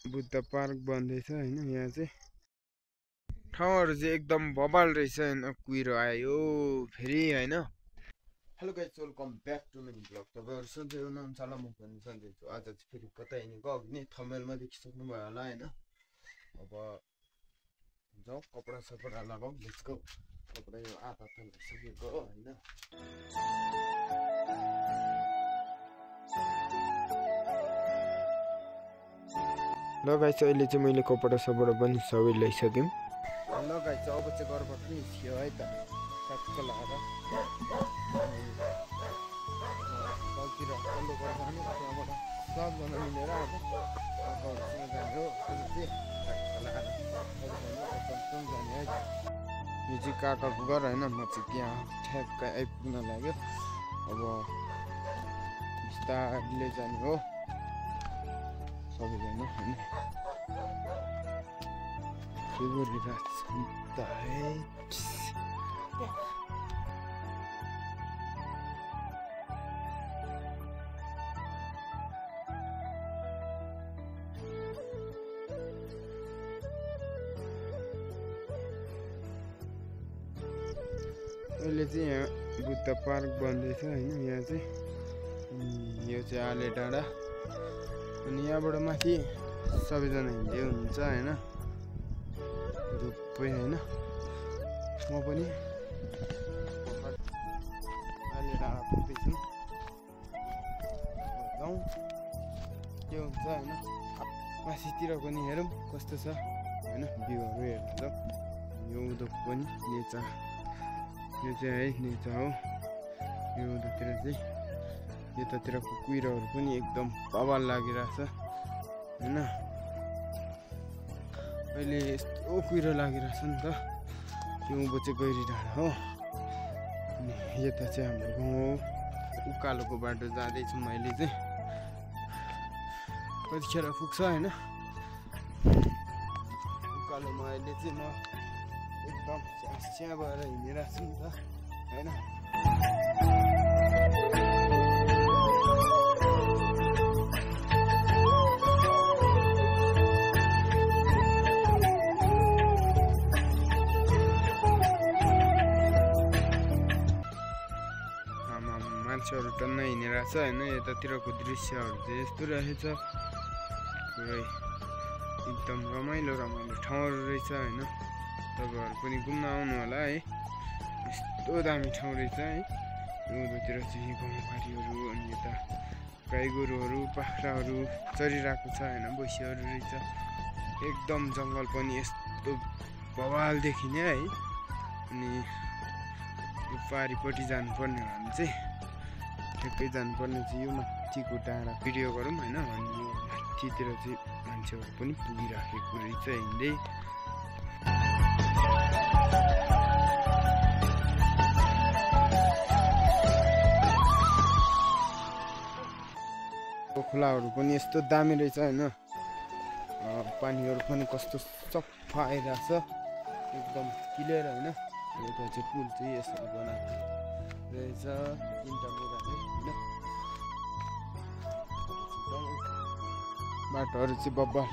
Buddha park बन्दैछ हैन। यहाँ चाहिँ ठाउँहरु चाहिँ एकदम बबाल रहेछ हैन। कुहिरो आयो फेरि हैन। Hello guys, welcome back to mini blog. तपाईहरु सधैँ हुनुहुन्छ होला, म पनि सधैँ छु। आज चाहिँ फेरि कतै हिँडेको अघि नै थम्बनेलमा देखिसक्नु भयो होला हैन। अब जाऊ कपडा सपडा लगाऊ, लेट्स गो। कपडा यो आधा त लगिसकेको हो हैन। ल गाइस, अहिले चाहिँ मैले कपडा सपडा पनि सबै ल्याइसकेँ। ल गाइस, अब चाहिँ घरबाट निस्क्यो है त। टक्क लगाएर गाउँतिर कल्लो गरेर जाने, त्यहाँबाट सबजना मिलेर अब घरसँग जाने हो। टक्क लगाएर एकदम जाने है। यो चाहिँ काकाको घर होइन। म चाहिँ त्यहाँ ठ्याक्कै आइपुग्न लाग्यो। अब बिस्तारले जाने हो सबैजना होइन। के गरिरहेको छ त है। अहिले चाहिँ यहाँ बुद्ध पार्क बन्दैछ हैन। यहाँ चाहिँ यो चाहिँ आले डाँडा। अनि यहाँबाट माथि सबैजना हिँड्दै हुन्छ हैन। धुप्पै हैन। म पनि आले डाँडा पुग्दैछु। जाउँ के हुन्छ हैन। माथितिर पनि हेरौँ कस्तो छ हैन। भ्यूहरू हेर्न जाउँ। यो उधोको पनि नेचा, यो चाहिँ है नेचा हो। यो उधोतिर चाहिँ यतातिरको कुहिरोहरू पनि एकदम बवाल लागिरहेछ हैन। अहिले यस्तो कुहिरो लागिरहेछ नि त। यो उँभो चाहिँ गैरी डाँडा हो। अनि यता चाहिँ हाम्रो गाउँ हो। उकालोको बाटो जाँदैछु मैले चाहिँ। कतिखेर पुग्छ हैन। उकालोमा अहिले चाहिँ म एकदम स्याहाँ भएर हिँडिरहेको छु नि त हैन। मान्छेहरू टन्नै हिँडिरहेको छ होइन। यतातिरको दृश्यहरू चाहिँ यस्तो रहेछ। पुरै एकदम रमाइलो रमाइलो ठाउँहरू रहेछ होइन। तपाईँहरू पनि घुम्न आउनु होला है। यस्तो दामी ठाउँ रहेछ है। उधोतिर चाहिँ गाउँबारीहरू, अनि यता गाई गोरुहरू बाख्राहरू चरिरहेको छ होइन। भैँसीहरू रहेछ। एकदम जङ्गल पनि यस्तो बवाल देखिने है। अनि यो पारिपट्टि जानुपर्ने हो भने चाहिँ ठ्याक्कै जानुपर्ने चाहिँ यो माथिको डाँडा भिडियो गरौँ होइन। अनि यो माथितिर चाहिँ मान्छेहरू पनि पुगिराखेको रहेछ हिँड्दै। खोलाहरू पनि यस्तो दामी रहेछ होइन। पानीहरू पनि कस्तो सफा आइरहेछ एकदम क्लियर होइन। एउटा चाहिँ पुल चाहिँ यसरी बनाएको रहेछ, तिनवटा बोराले होइन। बाटोहरू चाहिँ बब्बर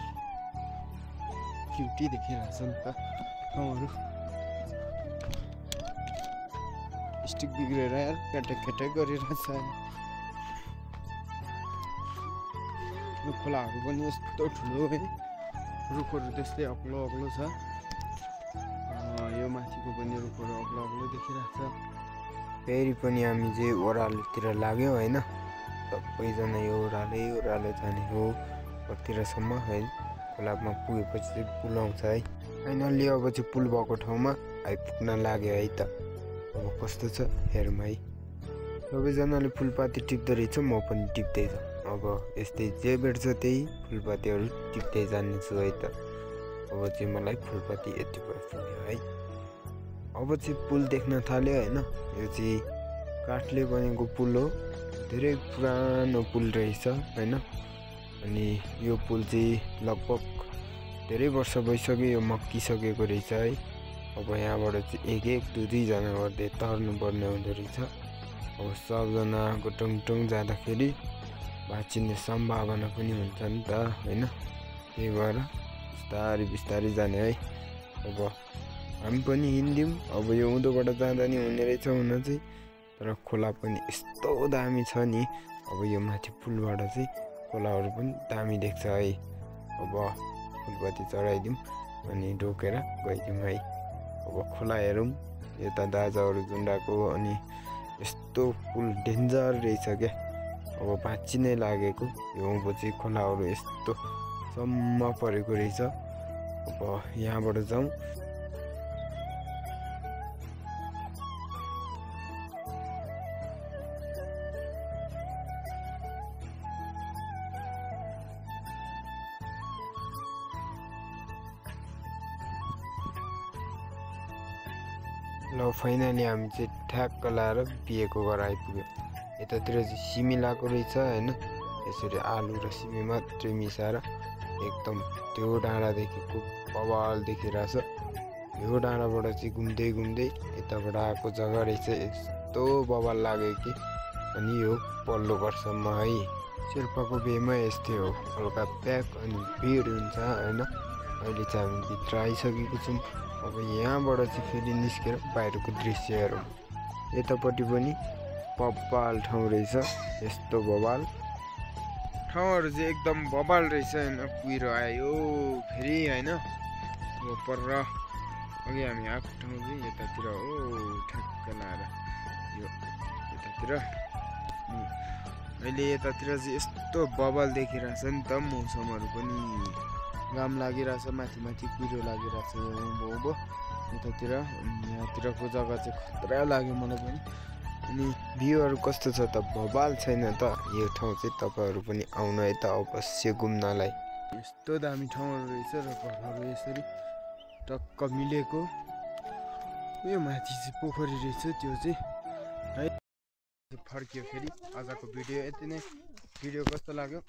क्युटी देखिरहेछ नि त। ठाउँहरू स्टिक बिग्रेर यार केटा गरिरहेछ। यो खोलाहरू पनि यस्तो ठुलो है। रुखहरू त्यस्तै अग्लो अग्लो छ। यो माथिको पनि रुखहरू अग्लो अग्लो देखिरहेछ। फेरि पनि हामी चाहिँ ओह्रालोतिर लाग्यो होइन। सबैजना यो ओह्रालो जाने हो कतिरसम्म है। खोलामा पुगेपछि चाहिँ पुल आउँछ है। फाइनल्ली अब चाहिँ पुल भएको ठाउँमा आइपुग्न लाग्यो है त। अब कस्तो छ हेरौँ है। सबैजनाले फुलपाती टिप्दो रहेछ, म पनि टिप्दैछु। अब यस्तै जे भेट्छ त्यही फुलपातीहरू टिप्दै जानेछु है त। अब चाहिँ मलाई फुलपाती यति पुग्यो है। अब चाहिँ पुल देख्न थाल्यो होइन। यो चाहिँ काठले बनेको पुल हो। धेरै पुरानो पुल रहेछ होइन। अनि यो पुल चाहिँ लगभग धेरै वर्ष भइसक्यो यो मक्किसकेको रहेछ है। अब यहाँबाट चाहिँ एक दुईजना गर्दै तर्नु पर्ने हुँदो रहेछ। अब सबजना गुटुङ जाँदाखेरि भाँचिने सम्भावना पनि हुन्छ नि त हैन। त्यही भएर बिस्तारै बिस्तारै जाने है। अब हामी पनि हिँड्यौँ। अब यो उँधोबाट जाँदा नि हुने रहेछ हुन चाहिँ, तर खोला पनि यस्तो दामी छ नि। अब यो माथि पुलबाट चाहिँ खोलाहरू पनि दामी देख्छ है। अब फुलबत्ती चढाइदिउँ अनि ढोकेर गइदिउँ है। अब खोला हेरौँ, यता दाजाहरू झुन्डाको, अनि यस्तो पुल डेन्जर रहेछ क्या। अब बाँच्ची नै लागेको, यो उँभो चाहिँ खोलाहरू यस्तो सम्म परेको रहेछ। अब यहाँबाट जाउँ। ल फाइनली हामी चाहिँ ठ्याक्क लाएर बिहेको घर आइपुग्यो। यतातिर चाहिँ सिमी लगाएको रहेछ होइन। यसरी आलु र सिमी मात्रै मिसाएर एकदम त्यो डाँडादेखिको बवाल देखिरहेछ। यो डाँडाबाट चाहिँ घुम्दै घुम्दै यताबाट आएको जग्गा रहेछ, यस्तो बवाल लाग्यो कि। अनि यो पल्लो घरसम्म है। शेर्पाको बेमा यस्तै हो, हल्का प्याक अनि भिड हुन्छ होइन। अहिले चाहिँ हामी भित्र आइसकेको छौँ। अब यहाँबाट चाहिँ फेरि निस्केर बाहिरको दृश्य हेरौँ। यतापट्टि पनि बवाल ठाउँ रहेछ, यस्तो बवाल ठाउँहरू चाहिँ एकदम बवाल रहेछ होइन। कुहिरो आयो फेरि होइन। अब पर अघि हामी आएको ठाउँ चाहिँ यतातिर हो, ठ्याक्क लाएर यो यतातिर। अहिले यतातिर चाहिँ यस्तो बवाल देखिरहेछ नि त। मौसमहरू पनि घाम लागिरहेछ, माथि माथि कुहिरो लागिरहेछ उँभो यतातिर। यहाँतिरको जग्गा चाहिँ खतरा लाग्यो मलाई पनि। अनि भ्यूहरू कस्तो छ त, बवाल छैन त यो ठाउँ चाहिँ। तपाईँहरू पनि आउनु है त अवश्य घुम्नलाई। यस्तो दामी ठाउँहरू रहेछ र घरहरू यसरी टक्क मिलेको। यो माथि चाहिँ पोखरी रहेछ, त्यो चाहिँ है। फर्कियो फेरि। आजको भिडियो यति नै। भिडियो कस्तो लाग्यो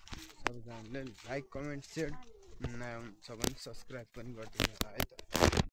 सबैजनाले लाइक कमेन्ट सेयर नयाँ छ भने सब्सक्राइब पनि गरिदिनु होला है त।